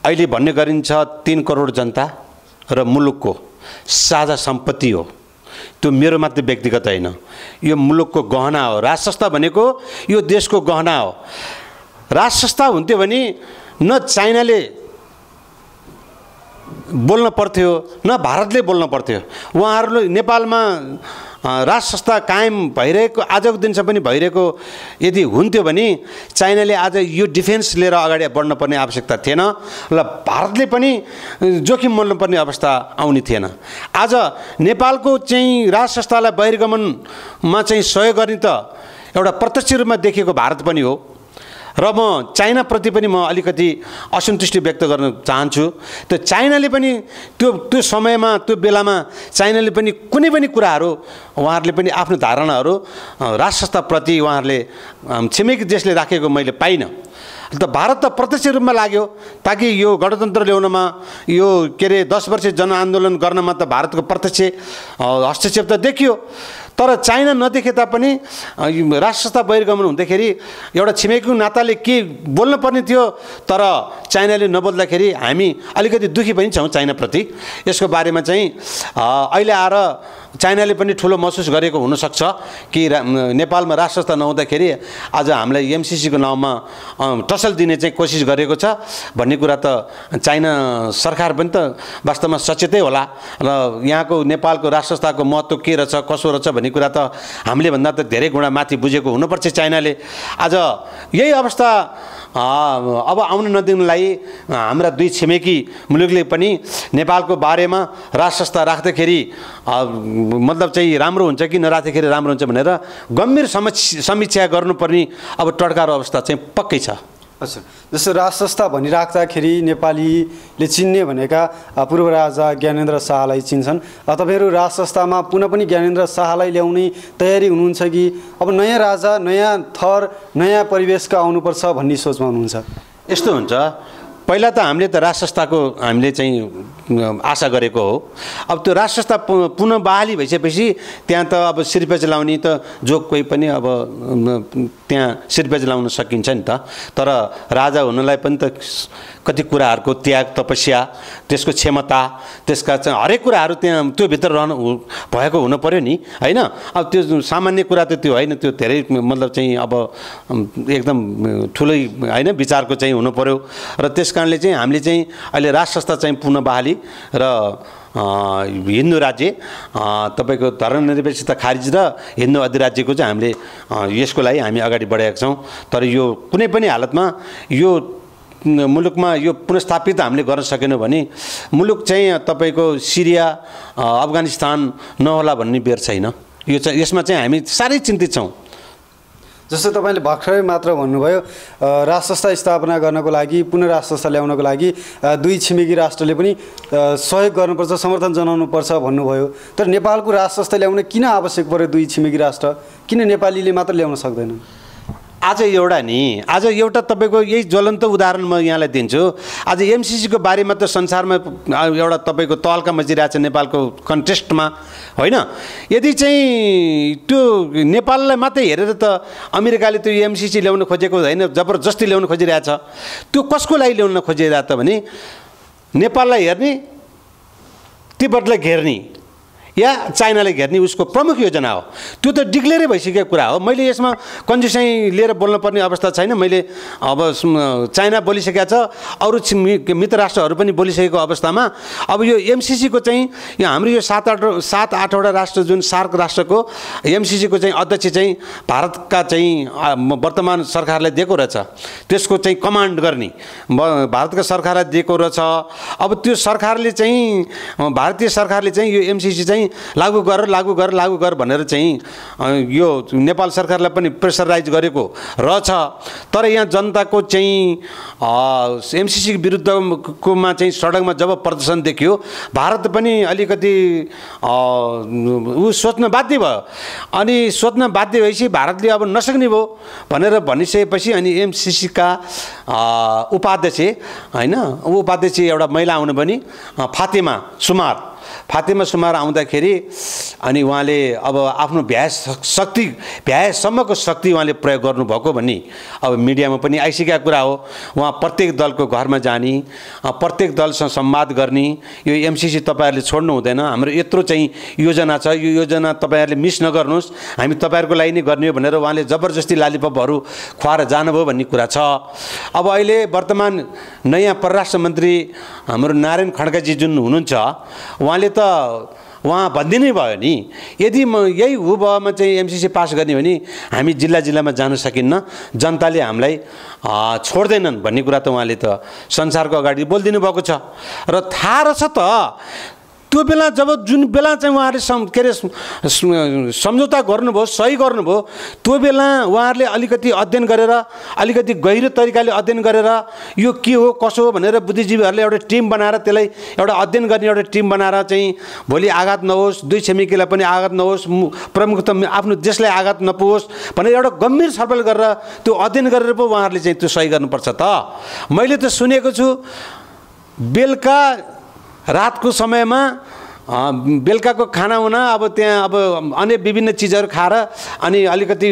S2: अहिले भन्ने गरिन्छ 3 करोड जनता र मुलुकको साझा सम्पत्ति हो त्यो मेरो मात्रै व्यक्तिगत होइन यो मुलुकको गहना हो राज संस्था भनेको यो देशको गहना हो राज संस्था हुन्थ्यो भने न चाइनाले बोल्न पर्थ्यो न भारतले बोल्न पर्थ्यो उहाँहरूले नेपालमा राज संस्था कायम भइरहेको आजको दिनसम्म पनि भइरहेको यदि हुन्थ्यो भने चाइनाले आज यो डिफेन्स लिएर अगाडि बढ्न पर्ने आवश्यकता थिएन र भारतले पनि जोखिम मोल्नुपर्ने अवस्था आउने थिएन आज नेपालको चाहिँ राज संस्थालाई बहिर्गमनमा चाहिँ सहयोग गर्ने त एउटा प्रत्यक्ष रूपमा देखेको भारत पनि हो र म चाइनाप्रति पनि म अलिकति असन्तुष्टि व्यक्त गर्न चाहन्छु त्यो चाइनाले पनि त्यो समयमा त्यो बेलामा चाइनाले पनि कुनै पनि कुराहरू उहाँहरूले पनि आफ्नो धारणाहरू राज संस्थाप्रति उहाँहरूले छिमेकी देशले राखेको मैले पाइनँ त भारत त प्रत्यक्ष रूपमा लाग्यो ताकि यो गणतन्त्र ल्याउनमा यो के अरे 10 वर्ष जनआन्दोलन गर्नमा त भारतको प्रत्यक्ष हस्तक्षेप त देखियो तर चाइना नदेखे तापनि राज संस्था बहिर्गमन हुँदाखेरि एउटा छिमेकीको नाताले के बोल्न पर्ने थियो तर चाइनाले नबोल्दाखेरि हामी अलिकति दुखी पनि छौँ चाइनाप्रति यसको बारेमा चाहिँ अहिले आएर चाइनाले पनि ठुलो महसुस गरेको हुनसक्छ कि नेपालमा राज संस्था नहुँदाखेरि आज हामीलाई एमसीसीको नाउँमा टसल दिने चाहिँ कोसिस गरेको छ भन्ने कुरा त चाइना सरकार पनि त वास्तवमा सचेतै होला र यहाँको नेपालको राज संस्थाको महत्त्व के रहेछ कसो रहेछ भन्ने कुरा त हामीले भन्दा त धेरै गुणा माथि बुझेको हुनुपर्छ चाइनाले आज यही अवस्था अब आउन नदिनुलाई हाम्रा 2 छिमेकी मुलुकले पनि नेपालको बारेमा राज संस्था राख्दाखेरि मतलब चाहिँ राम्रो हुन्छ कि नराख्दाखेरि राम्रो हुन्छ भनेर गम्भीर समीक्षा गर्नुपर्ने अब टड्कारो अवस्था चाहिँ पक्कै छ
S1: अच्छा जस्तो राज संस्था भनिराख्दाखेरि नेपालीले चिन्ने भनेका पूर्व राजा ज्ञानेन्द्र शाहलाई चिन्छन् तपाईँहरू राज संस्थामा पुनः पनि ज्ञानेन्द्र शाहलाई ल्याउने तयारी हुनुहुन्छ कि अब नयाँ राजा नयाँ थर नयाँ परिवेशका आउनुपर्छ भन्ने सोचमा हुनुहुन्छ
S2: यस्तो हुन्छ पहिला त हामीले त राज संस्थाको हामीले चाहिँ आशा गरेको हो। अब त्यो राज संस्था पुनः बहाली भइसकेपछि त्यहाँ त अब सिरपेज लाउने त जो कोही पनि अब त्यहाँ सिरपेज लाउन सकिन्छ नि त। तर राजा हुनलाई पनि त कति कुराहरूको त्याग तपस्या त्यसको क्षमता त्यसका चाहिँ हरेक कुराहरू त्यहाँ त्यो भित्र रहनु भएको हुनु पर्यो नि हैन। अब त्यो सामान्य कुरा त त्यो होइन, त्यो धेरै मतलब चाहिँ अब एकदम ठुलै हैन विचारको चाहिँ हुनु पर्यो। र त्यस कारणले चाहिँ हामीले चाहिँ अहिले राज संस्था चाहिँ पुनः बहाली र हिन्दू राज्य तपाईको धर्मनिरपेक्षता खारिज र हिन्दू अधिराज्यको चाहिँ हामीले यसको लागि हामी अगाडि बढेका छौँ। तर यो कुनै पनि हालतमा यो मुलुकमा यो पुनर्स्थापित हामीले गर्न सकेनौँ भने मुलुक चाहिँ तपाईको सिरिया अफगानिस्तान नहोला भन्ने बेर छैन। यो चाहिँ यसमा चाहिँ हामी साह्रै चिन्तित छौँ।
S1: जस्तो तपाईँले भर्खरै मात्र भन्नुभयो राज संस्था स्थापना गर्नको लागि पुनः राज संस्था ल्याउनको लागि दुई छिमेकी राष्ट्रले पनि सहयोग गर्नुपर्छ, समर्थन जनाउनुपर्छ भन्नुभयो। तर नेपालको राज संस्था ल्याउन किन आवश्यक पर्यो दुई छिमेकी राष्ट्र? किन नेपालीले मात्र ल्याउन सक्दैन?
S2: आज एउटा तपाईँको यही ज्वलन्त उदाहरण म यहाँलाई दिन्छु। आज एमसिसीको बारेमा त संसारमा एउटा तपाईँको तहल्का मचिरहेको छ नेपालको कन्टेस्टमा होइन। यदि चाहिँ त्यो नेपाललाई मात्रै हेरेर त अमेरिकाले त्यो एमसिसी ल्याउन खोजेको होइन, जबरजस्ती ल्याउन खोजिरहेछ। त्यो कसको लागि ल्याउन खोजिरहेको त भने नेपाललाई हेर्ने, तिब्बतलाई घेर्ने या चाइनालाई घेर्ने उसको प्रमुख योजना हो। त्यो त डिक्लेयरै भइसकेको कुरा हो। मैले यसमा कन्जुसाइ लिएर बोल्नुपर्ने अवस्था छैन। मैले अब चाइना बोलिसकेको छ, अरू मित्र राष्ट्रहरू पनि बोलिसकेको अवस्थामा अब यो एमसिसीको चाहिँ यो हाम्रो यो 7-8वटा राष्ट्र जुन सार्क राष्ट्रको एमसिसीको चाहिँ अध्यक्ष चाहिँ भारतका चाहिँ वर्तमान सरकारलाई दिएको रहेछ। त्यसको चाहिँ कमान्ड गर्ने भारतका सरकारलाई दिएको रहेछ। अब त्यो सरकारले चाहिँ भारतीय सरकारले चाहिँ यो एमसिसी चाहिँ लागू गर भनेर चाहिँ यो नेपाल सरकारलाई पनि प्रेसराइज गरेको रहेछ। तर यहाँ जनताको चाहिँ एमसिसी विरुद्धकोमा चाहिँ सडकमा जब प्रदर्शन देखियो भारत पनि अलिकति ऊ सोच्न बाध्य भयो। अनि सोच्न बाध्य भएपछि भारतले अब नसक्ने भयो भनेर भनिसकेपछि अनि एमसिसीका उपाध्यक्ष होइन, उपाध्यक्ष एउटा महिला आउनु पनि फातिमा सुमार आउँदाखेरि अनि उहाँले अब आफ्नो भ्याएसम्मको शक्ति उहाँले प्रयोग गर्नुभएको भन्ने अब मिडियामा पनि आइसकेको कुरा हो। उहाँ प्रत्येक दलको घरमा जाने, प्रत्येक दलसँग संवाद गर्ने, यो एमसिसी तपाईँहरूले छोड्नु हुँदैन, हाम्रो यत्रो चाहिँ योजना छ, यो योजना तपाईँहरूले मिस नगर्नुहोस्, हामी तपाईँहरूको लागि नै गर्ने हो भनेर उहाँले जबरजस्ती लालिपपहरू खुवाएर जानुभयो भन्ने कुरा छ। अब अहिले वर्तमान नयाँ परराष्ट्र मन्त्री हाम्रो नारायण खड्काजी जुन हुनुहुन्छ उहाँले त वहाँ भनिदिनै भयो नि यदि म यही हुबमा चाहिँ एमसिसी पास गर्ने भने हामी जिल्लामा जान सकिन्न, जनताले हामीलाई छोड्दैनन् भन्ने कुरा त उहाँले त संसारको अगाडि बोलिदिनु भएको छ। र थाहा रहेछ त त्यो बेला जब जुन बेला चाहिँ उहाँहरूले के अरे सम्झौता गर्नुभयो, सही गर्नुभयो, त्यो बेला उहाँहरूले अलिकति अध्ययन गरेर अलिकति गहिरो तरिकाले अध्ययन गरेर यो के हो कसो हो भनेर बुद्धिजीवीहरूले एउटा टिम बनाएर त्यसलाई एउटा अध्ययन गर्ने एउटा टिम बनाएर चाहिँ भोलि आघात नहोस्, दुई छिमेकीलाई पनि आघात नहोस्, प्रमुख त आफ्नो देशलाई आघात नपुगोस् भनेर एउटा गम्भीर छलफल गरेर त्यो अध्ययन गरेर पो उहाँहरूले चाहिँ त्यो सही गर्नुपर्छ त। मैले त सुनेको छु बेलुका रातको समयमा बेलुकाको खाना हुन अब त्यहाँ अब अन्य विभिन्न चिजहरू खाएर अनि अलिकति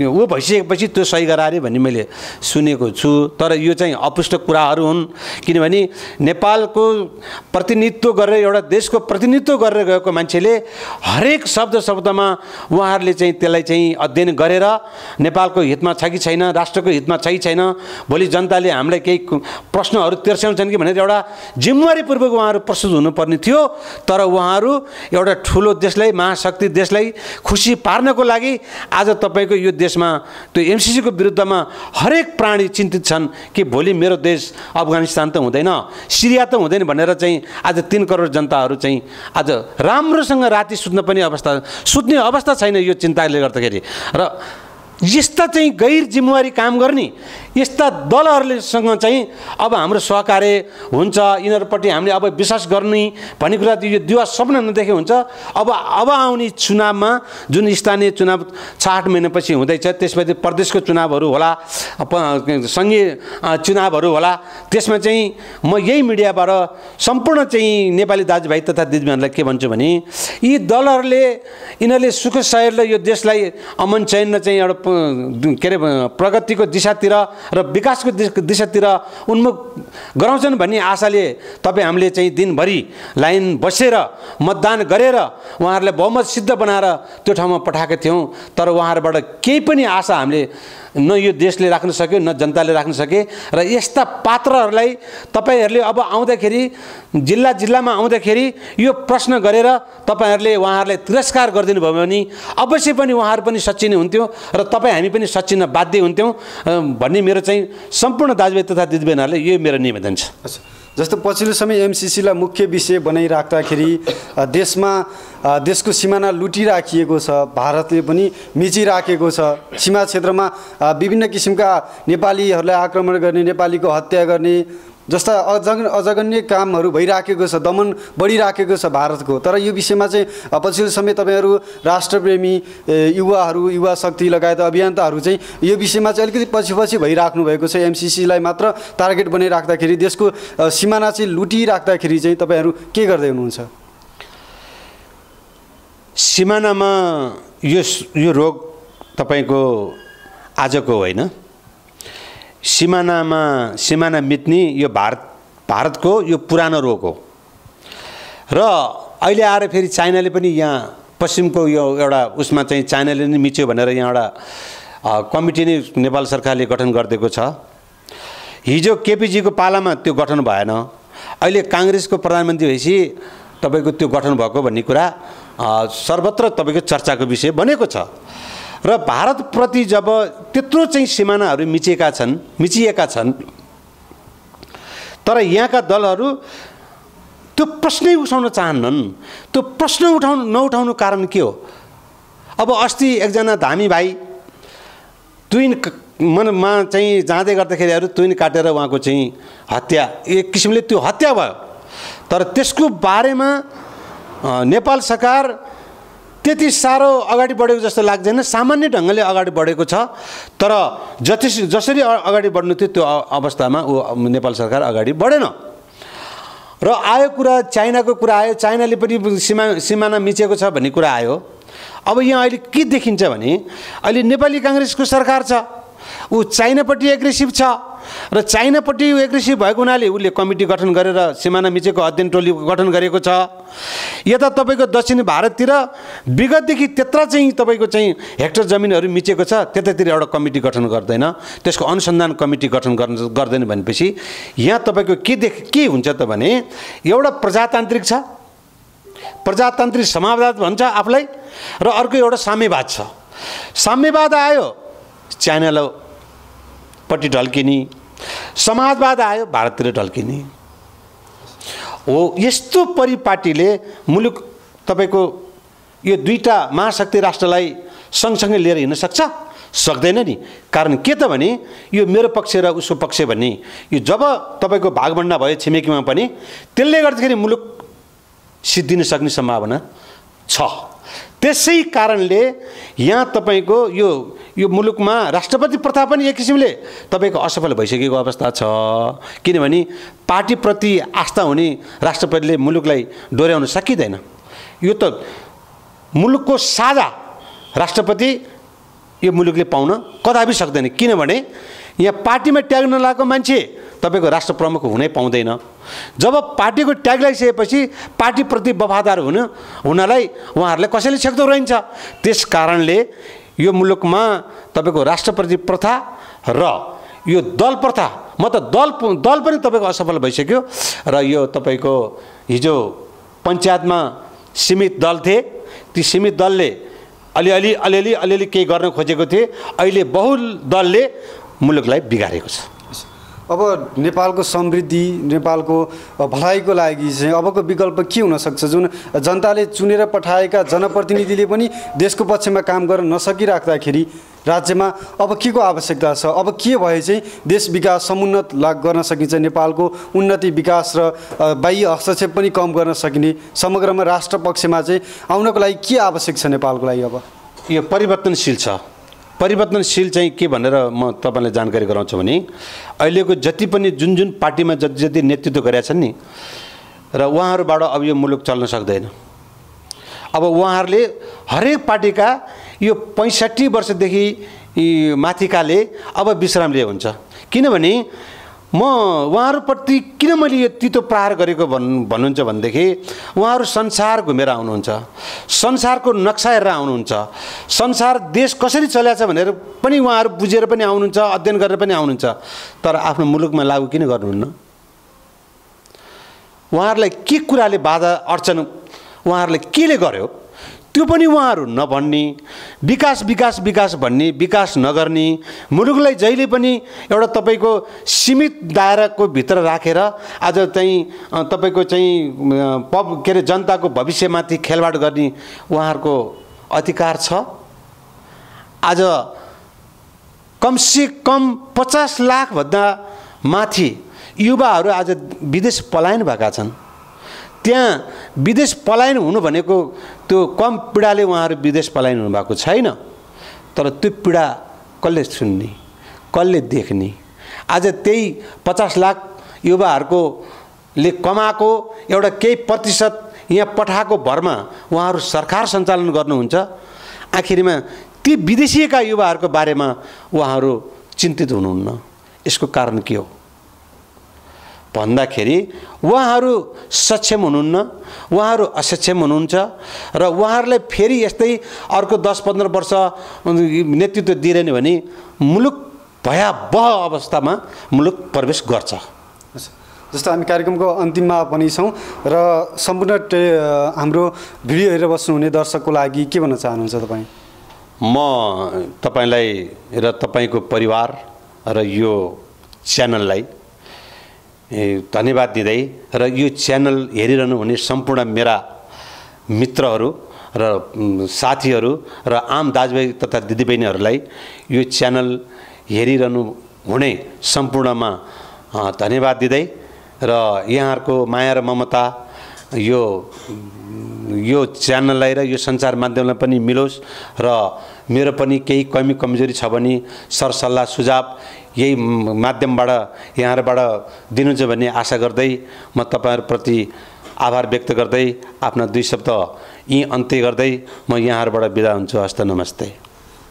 S2: ऊ भइसकेपछि त्यो सही गराए भन्ने मैले सुनेको छु। तर यो चाहिँ अपुष्ट कुराहरू हुन्, किनभने नेपालको प्रतिनिधित्व गरेर एउटा देशको प्रतिनिधित्व गरेर गएको मान्छेले हरेक शब्दमा उहाँहरूले चाहिँ त्यसलाई चाहिँ अध्ययन गरेर नेपालको हितमा छ कि छैन, राष्ट्रको हितमा छ कि छैन, भोलि जनताले हामीलाई केही प्रश्नहरू तेर्स्याउँछन् कि भनेर एउटा जिम्मेवारीपूर्वक उहाँहरू प्रस्तुत हुनुपर्ने थियो। तर उहाँहरू एउटा ठुलो देशलाई, महाशक्ति देशलाई खुसी पार्नको लागि आज तपाईँको यो देशमा त्यो एमसिसीको विरुद्धमा हरेक प्राणी चिन्तित छन् कि भोलि मेरो देश अफगानिस्तान त हुँदैन, सिरिया त हुँदैन भनेर चाहिँ आज 3 करोड जनताहरू चाहिँ आज राम्रोसँग राति सुत्ने अवस्था छैन यो चिन्ताले गर्दाखेरि। र यस्ता चाहिँ गैर जिम्मेवारी काम गर्ने यस्ता दलहरूलेसँग चाहिँ अब हाम्रो सहकार्य हुन्छ, यिनीहरूपट्टि हामीले अब विश्वास गर्ने भन्ने कुरा यो दिवा सपना नदेखे हुन्छ। अब आउने चुनावमा जुन स्थानीय चुनाव 6-8 महिनापछि हुँदैछ, त्यसपछि प्रदेशको चुनावहरू होला, सङ्घीय चुनावहरू होला, त्यसमा चाहिँ म यही मिडियाबाट सम्पूर्ण चाहिँ नेपाली दाजुभाइ तथा दिदीबहिनीलाई के भन्छु भने यी दलहरूले यिनीहरूले सुख सहयोगले यो देशलाई अमन चयन चाहिँ एउटा के अरे प्रगतिको दिशातिर र विकासको दिशातिर उन्मुख गराउँछन् भन्ने आशाले तपाईँ हामीले चाहिँ दिनभरि लाइन बसेर मतदान गरेर उहाँहरूलाई बहुमत सिद्ध बनाएर त्यो ठाउँमा पठाएका थियौँ। तर उहाँहरूबाट केही पनि आशा हामीले न यो देशले राख्न सक्यो न जनताले राख्न सके। र यस्ता पात्रहरूलाई तपाईँहरूले अब आउँदाखेरि जिल्लामा आउँदाखेरि यो प्रश्न गरेर तपाईँहरूले उहाँहरूलाई तिरस्कार गरिदिनु भयो भने अवश्य पनि उहाँहरू पनि सच्चिने हुन्थ्यो र तपाईँ हामी पनि सच्चिन बाध्य हुन्थ्यौँ भन्ने मेरो चाहिँ सम्पूर्ण दाजुभाइ तथा दिदीबहिनीहरूले यो मेरो निवेदन छ।
S1: जस्तो पछिल्लो समय एमसीसीलाई मुख्य विषय बनाइराख्दाखेरि देशको सिमाना लुटिराखिएको छ, भारतले पनि मिचिराखेको छ, सीमा क्षेत्रमा विभिन्न किसिमका नेपालीहरूलाई आक्रमण गर्ने, नेपालीको हत्या गर्ने जस्ता अजगन्य कामहरू भइराखेको छ, दमन बढिराखेको छ भारतको। तर यो विषयमा चाहिँ पछिल्लो समय तपाईँहरू राष्ट्रप्रेमी युवाहरू, युवा शक्ति लगायत अभियन्ताहरू चाहिँ यो विषयमा चाहिँ अलिकति पछि भइराख्नु भएको छ। एमसीसीलाई मात्र टार्गेट बनाइराख्दाखेरि देशको सिमाना चाहिँ लुटिराख्दाखेरि चाहिँ तपाईँहरू के गर्दै हुनुहुन्छ?
S2: सिमानामा यो रोग तपाईँको आजको होइन, सिमाना मिट्ने यो भारतको यो पुरानो रोग हो। र अहिले आएर फेरि चाइनाले पनि यहाँ पश्चिमको यो एउटा उसमा चाहिँ चाइनाले नै मिच्यो भनेर यहाँ एउटा कमिटी नै नेपाल सरकारले गठन गरिदिएको छ। हिजो केपीजीको पालामा त्यो गठन भएन, अहिले काङ्ग्रेसको प्रधानमन्त्री भएपछि तपाईँको त्यो गठन भएको भन्ने कुरा सर्वत्र तपाईँको चर्चाको विषय बनेको छ। र भारतप्रति जब त्यत्रो चाहिँ सिमानाहरू मिचिएका छन् तर यहाँका दलहरू त्यो प्रश्नै उठाउन चाहन्नन्। त्यो प्रश्न नउठाउनु कारण के हो? अब अस्ति एकजना धामी भाइ तुइनमा चाहिँ जाँदै गर्दाखेरिहरू तुइन काटेर उहाँको चाहिँ हत्या, एक किसिमले त्यो हत्या भयो। तर त्यसको बारेमा नेपाल सरकार त्यति साह्रो अगाडि बढेको जस्तो लाग्दैन, सामान्य ढङ्गले अगाडि बढेको छ। तर जसरी अगाडि बढ्नु थियो त्यो अवस्थामा नेपाल सरकार अगाडि बढेन। र आयो कुरा चाइनाको कुरा आयो, चाइनाले पनि सिमाना मिचेको छ भन्ने कुरा आयो। अब यहाँ अहिले के देखिन्छ भने अहिले नेपाली काङ्ग्रेसको सरकार छ, ऊ चाइनापट्टि एग्रेसिभ छ र चाइनापट्टि एग्रेसिभ भएको हुनाले उसले कमिटी गठन गरेर सिमाना मिचेको अध्ययन टोली गठन गरेको छ। यता तपाईँको दक्षिणी भारततिर विगतदेखि त्यत्रा चाहिँ तपाईँको चाहिँ हेक्टर जमिनहरू मिचेको छ, त्यतातिर एउटा कमिटी गठन गर्दैन, त्यसको अनुसन्धान कमिटी गठन गर्दैन भनेपछि यहाँ तपाईँको के हुन्छ त भने एउटा प्रजातान्त्रिक छ, प्रजातान्त्रिक समाजवाद भन्छ आफूलाई, र अर्को एउटा साम्यवाद छ। साम्यवाद आयो चाइनालाई पट्टि ढल्किने, समाजवाद आयो भारततिर ढल्किने हो। यस्तो परिपाटीले मुलुक तपाईँको यो दुईटा महाशक्ति राष्ट्रलाई सँगसँगै लिएर हिँड्न सक्दैन नि। कारण के त भने यो मेरो पक्ष र उसको पक्ष भन्ने यो जब तपाईँको भागभण्डा भयो छिमेकीमा पनि, त्यसले गर्दाखेरि मुलुक सिद्धिन सक्ने सम्भावना छ। त्यसै कारणले यहाँ तपाईँको यो मुलुकमा राष्ट्रपति प्रथा पनि एक किसिमले तपाईँको असफल भइसकेको अवस्था छ। किनभने पार्टीप्रति आस्था हुने राष्ट्रपतिले मुलुकलाई डोर्याउन सकिँदैन। यो त मुलुकको साझा राष्ट्रपति यो मुलुकले पाउन कदापि सक्दैन। किनभने यहाँ पार्टीमा ट्याग नलागेको मान्छे तपाईँको राष्ट्र प्रमुख हुनै पाउँदैन। जब पार्टीको ट्याग लगाइसकेपछि पार्टीप्रति वफादार हुनलाई उहाँहरूलाई कसैले छेक्दो रहन्छ। त्यस कारणले यो मुलुकमा तपाईँको राष्ट्रपति प्रथा र यो दल प्रथा, म त दल पनि तपाईँको असफल भइसक्यो। र यो तपाईँको हिजो पञ्चायतमा सीमित दल थिए, ती सीमित दलले अलिअलि केही गर्न खोजेको थिए, अहिले बहुल दलले मुलुकलाई बिगारेको छ।
S1: अब नेपालको समृद्धि, नेपालको भलाइको लागि चाहिँ अबको विकल्प के हुनसक्छ? जुन जनताले चुनेर पठाएका जनप्रतिनिधिले पनि देशको पक्षमा काम गर्न नसकिराख्दाखेरि राज्यमा अब के को आवश्यकता छ, अब के भए चाहिँ देश विकास समुन्नत गर्न सकिन्छ, नेपालको उन्नति विकास र बाह्य हस्तक्षेप पनि कम गर्न सकिने, समग्रमा राष्ट्र पक्षमा चाहिँ आउनको लागि के आवश्यक छ नेपालको लागि? अब
S2: यो परिवर्तनशील छ। परिवर्तनशील चाहिँ के भनेर म तपाईँलाई जानकारी गराउँछु भने अहिलेको जति पनि जुन जुन पार्टीमा जति जति नेतृत्व गरेका छन् नि र उहाँहरूबाट अब यो मुलुक चल्न सक्दैन। अब उहाँहरूले हरेक पार्टीका यो 65 वर्षदेखि माथिकाले अब विश्राम लिए हुन्छ। किनभने म उहाँहरूप्रति किन मैले यो तितो प्रहार गरेको भन्नुहुन्छ भनेदेखि उहाँहरू संसार घुमेर आउनुहुन्छ, संसारको नक्सा हेरेर आउनुहुन्छ, संसार देश कसरी चलेको छ भनेर पनि उहाँहरू बुझेर पनि आउनुहुन्छ, अध्ययन गरेर पनि आउनुहुन्छ, तर आफ्नो मुलुकमा लागू किन गर्नुहुन्न? उहाँहरूलाई के कुराले बाधा अड्चन उहाँहरूले केले गर्यो त्यो पनि उहाँहरू नभन्ने, विकास विकास विकास भन्ने, विकास नगर्ने, मुलुकलाई जहिले पनि एउटा तपाईँको सीमित दायराको भित्र राखेर आज चाहिँ तपाईँको चाहिँ के अरे जनताको भविष्यमाथि खेलवाड गर्ने उहाँहरूको अधिकार छ। आज कमसे कम 50 लाखभन्दा माथि युवाहरू आज विदेश पलायन भएका छन्। त्यहाँ विदेश पलायन हुनु भनेको त्यो कम पीडाले उहाँहरू विदेश पलायन हुनुभएको छैन, तर त्यो पीडा कसले सुन्ने, कसले देख्ने? आज त्यही 50 लाख युवाहरूकोले कमाएको एउटा केही प्रतिशत यहाँ पठाएको भरमा उहाँहरू सरकार सञ्चालन गर्नुहुन्छ। आखिरमा ती विदेशीका युवाहरूको बारेमा उहाँहरू चिन्तित हुनुहुन्न। यसको कारण के हो भन्दाखेरि उहाँहरू सक्षम हुनुहुन्न, उहाँहरू असक्षम हुनुहुन्छ र उहाँहरूलाई फेरि यस्तै अर्को 10-15 वर्ष नेतृत्व दिएन भने मुलुक भयावह अवस्थामा मुलुक प्रवेश गर्छ।
S1: जस्तो हामी कार्यक्रमको अन्तिममा पनि छौँ र सम्पूर्ण हाम्रो भिडियो हेरेर बस्नुहुने दर्शकको लागि के भन्न चाहनुहुन्छ तपाईँ?
S2: म तपाईँलाई र तपाईँको परिवार र यो च्यानललाई धन्यवाद दिँदै र यो च्यानल हेरिरहनु हुने सम्पूर्ण मेरा मित्रहरू र साथीहरू र आम दाजुभाइ तथा दिदीबहिनीहरूलाई यो च्यानल हेरिरहनु हुने सम्पूर्णमा धन्यवाद दिँदै र यहाँहरूको माया र ममता यो च्यानललाई र यो सञ्चार माध्यमलाई पनि मिलोस् र मेरो पनि केही कमी कमजोरी छ भने सरसल्लाह सुझाव यही माध्यमबाट यहाँहरूबाट दिनुहुन्छ भन्ने आशा गर्दै म तपाईँहरूप्रति आभार व्यक्त गर्दै आफ्ना 2 शब्द यी अन्त्य गर्दै म यहाँहरूबाट बिदा हुन्छु। हस्त नमस्ते।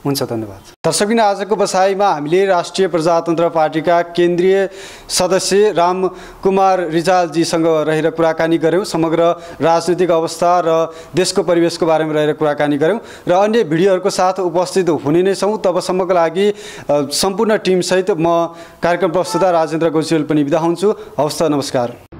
S1: हुन्छ, धन्यवाद। दर्शकबिन आजको बसाइमा हामीले राष्ट्रिय प्रजातन्त्र पार्टीका केन्द्रीय सदस्य रामकुमार रिजालजीसँग रहेर कुराकानी गऱ्यौँ। समग्र राजनीतिक अवस्था र देशको परिवेशको बारेमा रहेर कुराकानी गऱ्यौँ र अन्य भिडियोहरूको साथ उपस्थित हुने नै छौँ। तबसम्मको लागि सम्पूर्ण टिमसहित म कार्यक्रम प्रस्तुता राजेन्द्र गौसेल पनि बिदा हुन्छु। हवस् त, नमस्कार।